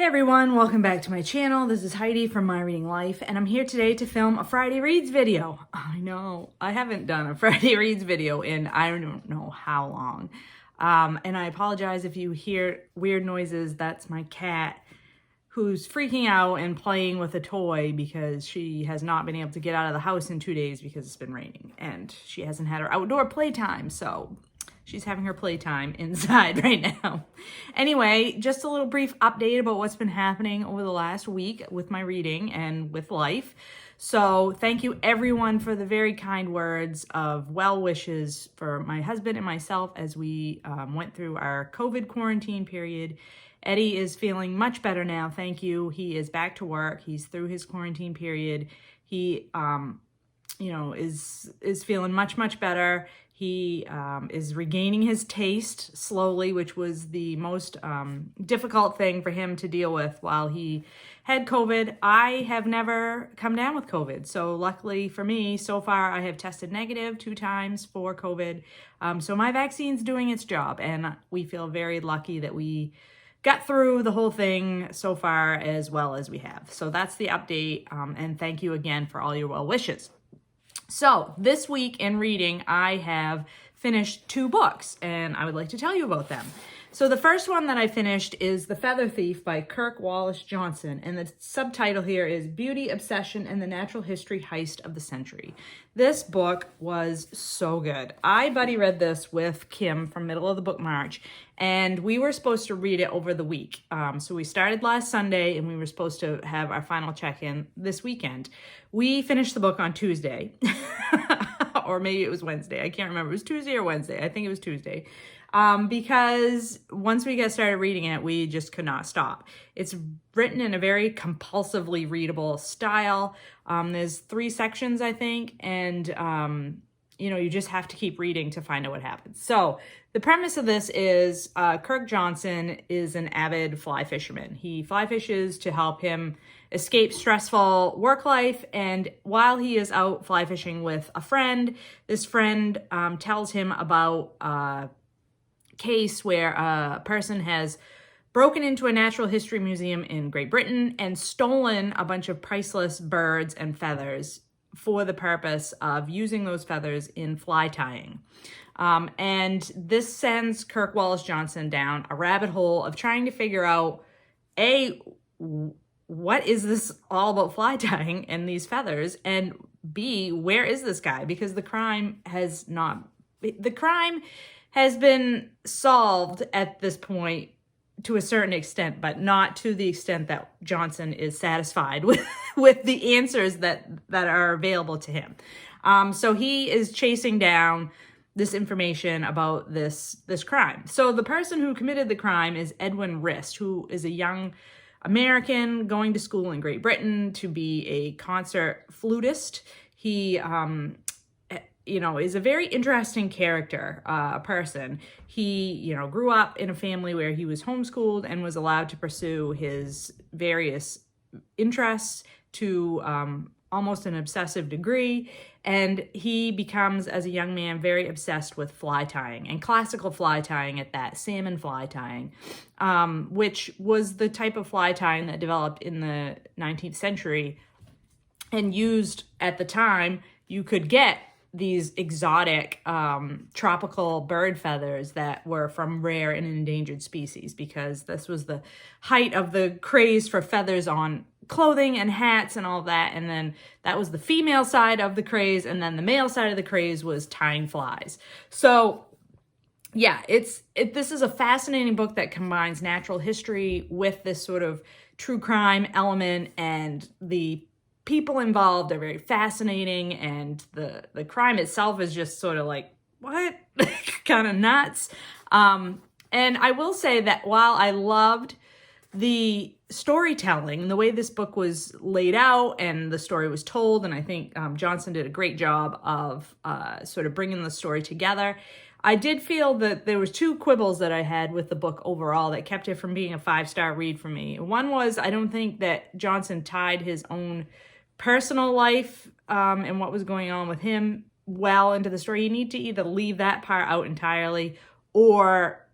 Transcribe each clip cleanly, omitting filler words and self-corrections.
everyone, welcome back to my channel. This is Heidi from My Reading Life, and I'm here today to film a Friday Reads video. I know, I haven't done a Friday Reads video in I don't know how long. And I apologize if you hear weird noises. That's my cat who's freaking out and playing with a toy because she has not been able to get out of the house in 2 days because it's been raining and she hasn't had her outdoor playtime, so she's having her playtime inside right now. Anyway, just a little brief update about what's been happening over the last week with my reading and with life. So thank you everyone for the very kind words of well wishes for my husband and myself as we went through our COVID quarantine period. Eddie is feeling much better now, thank you. He is back to work. He's through his quarantine period. He is feeling much better. He is regaining his taste slowly, which was the most difficult thing for him to deal with while he had COVID. I have never come down with COVID. So luckily for me, so far I have tested negative 2 times for COVID. So my vaccine's doing its job, and we feel very lucky that we got through the whole thing so far as well as we have. So that's the update, and thank you again for all your well wishes. So this week in reading, I have finished 2 books, and I would like to tell you about them. So the first one that I finished is The Feather Thief by Kirk Wallace Johnson, and the subtitle here is Beauty, Obsession, and the Natural History Heist of the Century. This book was so good. I buddy read this with Kim from Middle of the Book March, and we were supposed to read it over the week. So we started last Sunday, and we were supposed to have our final check-in this weekend. We finished the book on Tuesday, or maybe it was Wednesday. I can't remember. It was Tuesday or Wednesday. I think it was Tuesday. Because once we got started reading it, we just could not stop. It's written in a very compulsively readable style. There's 3 sections, I think, and you just have to keep reading to find out what happens. So the premise of this is Kirk Johnson is an avid fly fisherman. He fly fishes to help him escape stressful work life, and while he is out fly fishing with a friend, this friend tells him about case where a person has broken into a natural history museum in Great Britain and stolen a bunch of priceless birds and feathers for the purpose of using those feathers in fly tying. And this sends Kirk Wallace Johnson down a rabbit hole of trying to figure out, A, what is this all about fly tying and these feathers? And B, where is this guy? Because the crime has been solved at this point to a certain extent, but not to the extent that Johnson is satisfied with the answers that are available to him. So he is chasing down this information about this crime. So the person who committed the crime is Edwin Rist, who is a young American going to school in Great Britain to be a concert flutist. He is a very interesting character, person. He, grew up in a family where he was homeschooled and was allowed to pursue his various interests to almost an obsessive degree. And he becomes, as a young man, very obsessed with fly tying, and classical fly tying at that, salmon fly tying, which was the type of fly tying that developed in the 19th century and used at the time. You could get these exotic tropical bird feathers that were from rare and endangered species, because this was the height of the craze for feathers on clothing and hats and all that. And then that was the female side of the craze, and then the male side of the craze was tying flies. So yeah, this is a fascinating book that combines natural history with this sort of true crime element, and the people involved are very fascinating, and the crime itself is just sort of like, what? Kind of nuts. And I will say that while I loved the storytelling, the way this book was laid out and the story was told, and I think Johnson did a great job of sort of bringing the story together, I did feel that there was 2 quibbles that I had with the book overall that kept it from being a 5-star read for me. One was, I don't think that Johnson tied his own personal life and what was going on with him well into the story. You need to either leave that part out entirely or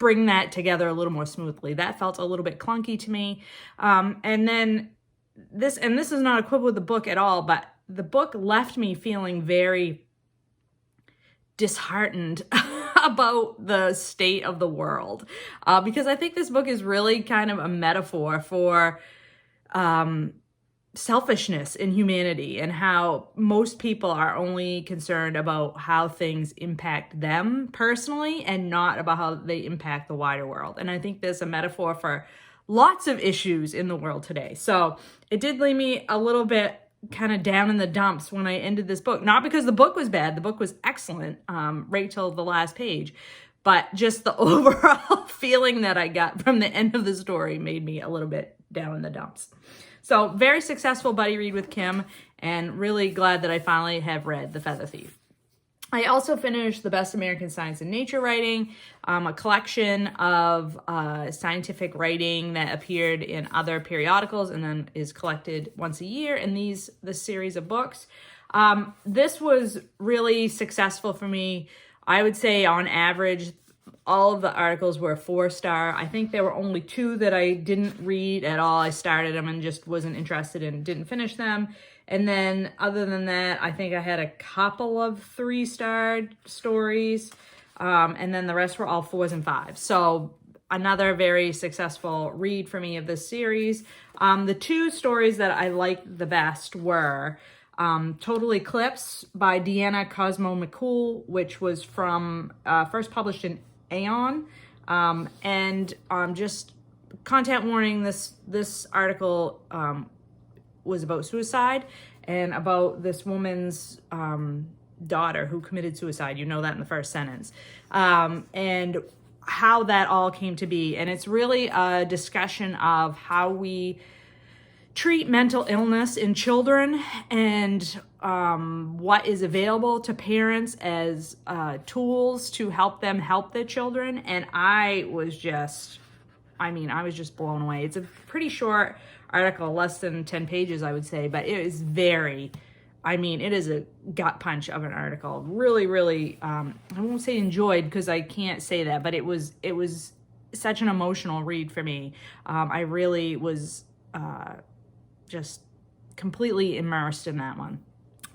bring that together a little more smoothly. That felt a little bit clunky to me. And then this is not a quibble with the book at all, but the book left me feeling very disheartened about the state of the world, because I think this book is really kind of a metaphor for selfishness in humanity, and how most people are only concerned about how things impact them personally and not about how they impact the wider world. And I think there's a metaphor for lots of issues in the world today. So it did leave me a little bit kind of down in the dumps when I ended this book. Not because the book was bad. The book was excellent, right till the last page. But just the overall feeling that I got from the end of the story made me a little bit down in the dumps. So very successful buddy read with Kim, and really glad that I finally have read The Feather Thief. I also finished The Best American Science and Nature Writing, a collection of scientific writing that appeared in other periodicals and then is collected once a year in this series of books. This was really successful for me. I would say on average, all of the articles were 4-star. I think there were only 2 that I didn't read at all. I started them and just wasn't interested and didn't finish them. And then other than that, I think I had a couple of 3-star stories. And then the rest were all 4s and 5s. So another very successful read for me of this series. The 2 stories that I liked the best were Total Eclipse by Diane Cosmo McCool, which was from first published in Aeon. And just content warning, this article was about suicide and about this woman's daughter who committed suicide. You know that in the first sentence. And how that all came to be. And it's really a discussion of how we treat mental illness in children, and what is available to parents as tools to help them help their children. And I was just blown away. It's a pretty short article, less than 10 pages, I would say, but it is it is a gut punch of an article. Really, really, I won't say enjoyed because I can't say that, but it was such an emotional read for me. I really was just completely immersed in that one.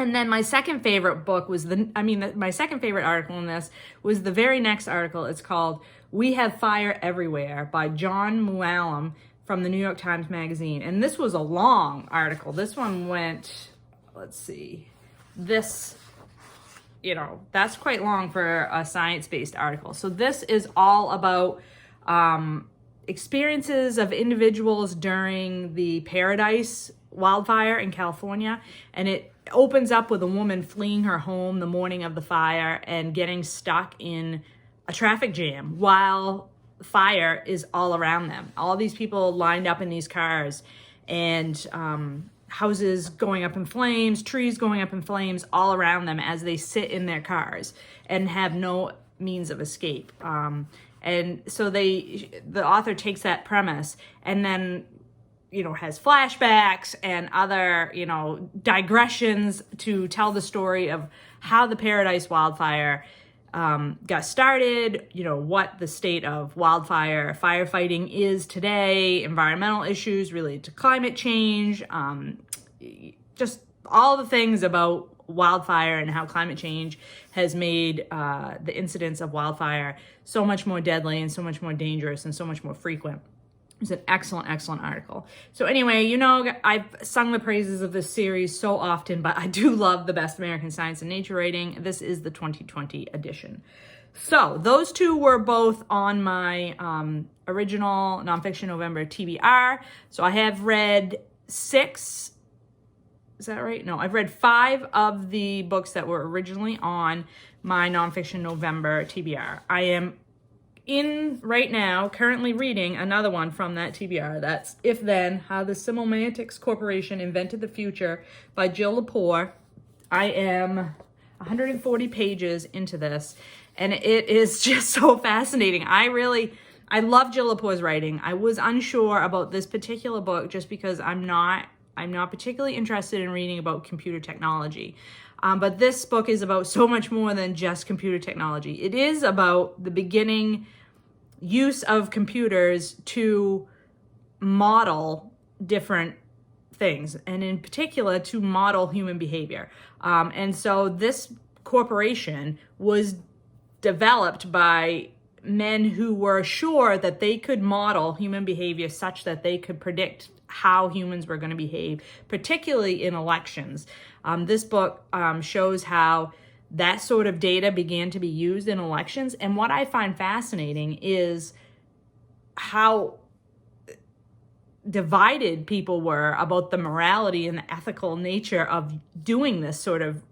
And then my second favorite book was my second favorite article in this was the very next article. It's called We Have Fire Everywhere by John Mooallem from the New York Times Magazine. And this was a long article. This one went, that's quite long for a science-based article. So this is all about experiences of individuals during the Paradise wildfire in California. And it opens up with a woman fleeing her home the morning of the fire and getting stuck in a traffic jam while fire is all around them. All these people lined up in these cars, and houses going up in flames, trees going up in flames all around them as they sit in their cars and have no means of escape. And so the author takes that premise and then, has flashbacks and other, digressions to tell the story of how the Paradise wildfire got started, what the state of wildfire firefighting is today, environmental issues related to climate change, just all the things about wildfire and how climate change has made the incidents of wildfire so much more deadly and so much more dangerous and so much more frequent. It's an excellent, excellent article. So anyway, I've sung the praises of this series so often, but I do love The Best American Science and Nature Writing. This is the 2020 edition. So those 2 were both on my original Nonfiction November TBR. So I have read 6. Is that right? No, I've read 5 of the books that were originally on my Nonfiction November TBR. I am right now currently reading another one from that TBR. That's If Then, How the Semantics Corporation Invented the Future by Jill Lepore. I am 140 pages into this, and it is just so fascinating. I love Jill Lepore's writing. I was unsure about this particular book just because I'm not particularly interested in reading about computer technology. But this book is about so much more than just computer technology. It is about the beginning use of computers to model different things, and in particular to model human behavior. And so this corporation was developed by men who were sure that they could model human behavior such that they could predict how humans were going to behave, particularly in elections. This book shows how that sort of data began to be used in elections. And what I find fascinating is how divided people were about the morality and the ethical nature of doing this sort of,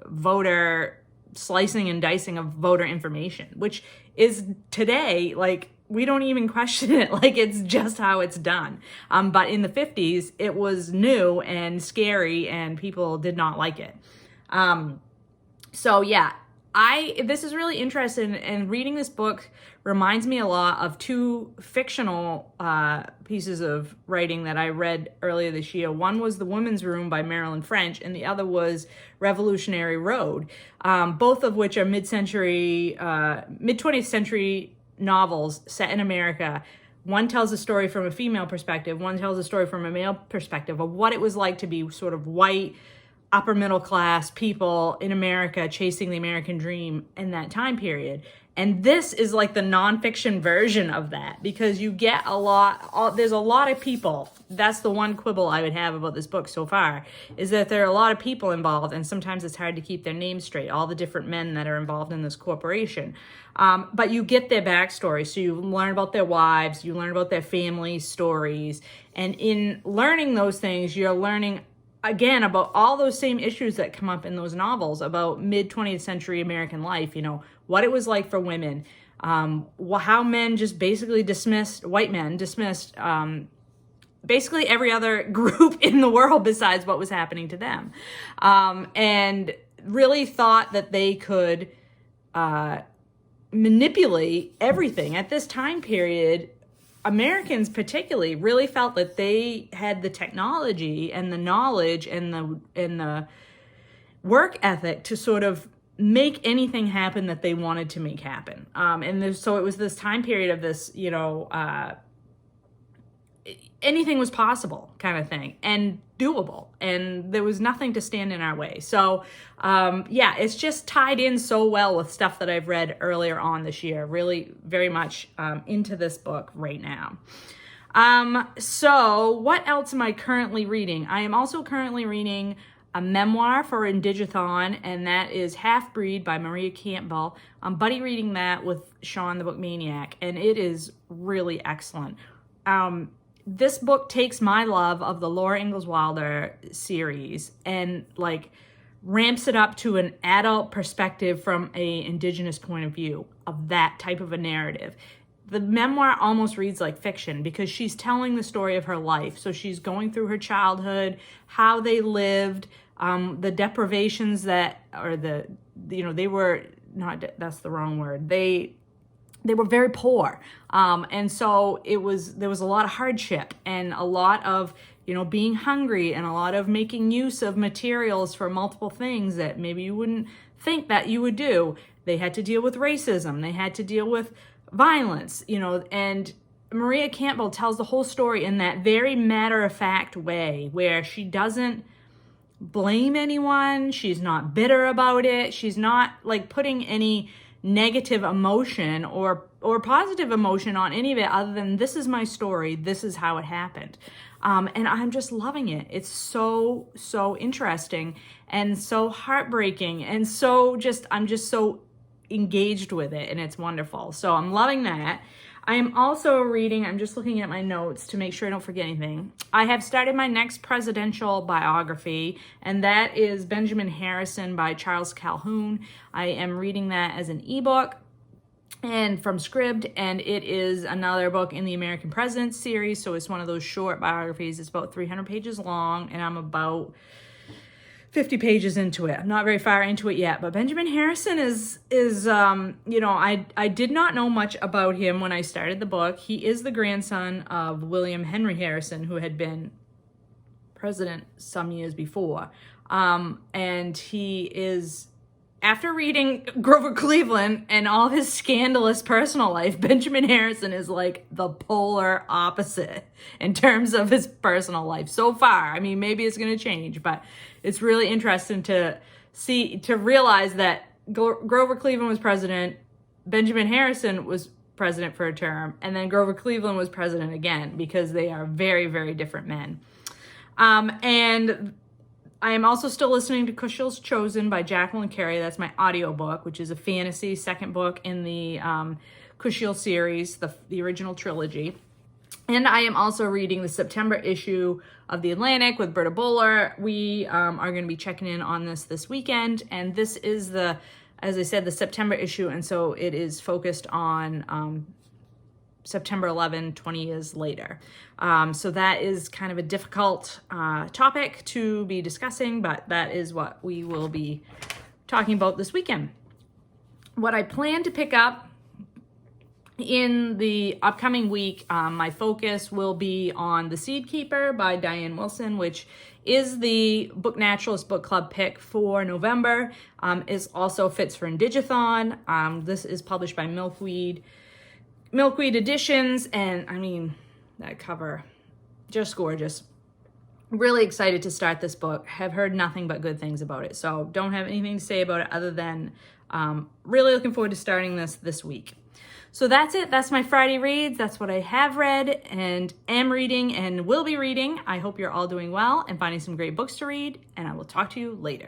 voter slicing and dicing of voter information, which is today, like, we don't even question it. Like, it's just how it's done. But in the 50s, it was new and scary and people did not like it. So yeah, this is really interesting, and reading this book reminds me a lot of two fictional pieces of writing that I read earlier this year. One was The Woman's Room by Marilyn French, and the other was Revolutionary Road, both of which are mid-20th century novels set in America. One tells a story from a female perspective, one tells a story from a male perspective of what it was like to be sort of white, upper middle class people in America chasing the American dream in that time period. And this is like the nonfiction version of that, because you get there's a lot of people. That's the one quibble I would have about this book so far, is that there are a lot of people involved, and sometimes it's hard to keep their names straight, all the different men that are involved in this corporation. But you get their backstory, so you learn about their wives, you learn about their family stories, and in learning those things, you're learning again about all those same issues that come up in those novels about mid-20th century American life, what it was like for women, how men just basically white men dismissed basically every other group in the world besides what was happening to them, and really thought that they could manipulate everything. At this time period, Americans particularly really felt that they had the technology and the knowledge and the work ethic to sort of make anything happen that they wanted to make happen. So it was this time period of this, anything was possible kind of thing and doable, and there was nothing to stand in our way. So it's just tied in so well with stuff that I've read earlier on this year. Really very much into this book right now. So what else am I currently reading? I am also currently reading a memoir for Indigathon, and that is Halfbreed by Maria Campbell. I'm buddy reading that with Sean the Book Maniac, and it is really excellent. This book takes my love of the Laura Ingalls Wilder series and ramps it up to an adult perspective from a Indigenous point of view of that type of a narrative. The memoir almost reads like fiction because she's telling the story of her life. So she's going through her childhood, how they lived, the deprivations they were not, that's the wrong word. They were very poor. And so there was a lot of hardship and a lot of, being hungry and a lot of making use of materials for multiple things that maybe you wouldn't think that you would do. They had to deal with racism. They had to deal with violence, and Maria Campbell tells the whole story in that very matter-of-fact way where she doesn't blame anyone. She's not bitter about it. She's not putting any negative emotion or positive emotion on any of it other than, this is my story, this is how it happened. And I'm just loving it. It's so, so interesting and so heartbreaking and I'm just so engaged with it, and it's wonderful. So I'm loving that. I am also reading, I'm just looking at my notes to make sure I don't forget anything. I have started my next presidential biography, and that is Benjamin Harrison by Charles Calhoun. I am reading that as an ebook and from Scribd, and it is another book in the American Presidents series, so it's one of those short biographies. It's about 300 pages long, and I'm about 50 pages into it. I'm not very far into it yet, but Benjamin Harrison is I did not know much about him when I started the book. He is the grandson of William Henry Harrison, who had been president some years before. And he is after reading Grover Cleveland and all of his scandalous personal life, Benjamin Harrison is like the polar opposite in terms of his personal life so far. I mean, maybe it's going to change, but it's really interesting to realize that Grover Cleveland was president, Benjamin Harrison was president for a term, and then Grover Cleveland was president again, because they are very, very different men. And I am also still listening to Cushion's Chosen by Jacqueline Carey. That's my audiobook, which is a fantasy second book in the Cushiel series, the original trilogy. And I am also reading the September issue of The Atlantic with Britta Bowler. We are going to be checking in on this weekend. And this is as I said, the September issue. And so it is focused on September 11, 20 years later. So that is kind of a difficult topic to be discussing, but that is what we will be talking about this weekend. What I plan to pick up in the upcoming week, my focus will be on The Seed Keeper by Diane Wilson, which is the Book Naturalist Book Club pick for November. It also fits for Indigathon. This is published by Milkweed Editions, and I mean, that cover, just gorgeous. Really excited to start this book. Have heard nothing but good things about it, so don't have anything to say about it other than really looking forward to starting this week. So that's it. That's my Friday reads. That's what I have read and am reading and will be reading. I hope you're all doing well and finding some great books to read, and I will talk to you later.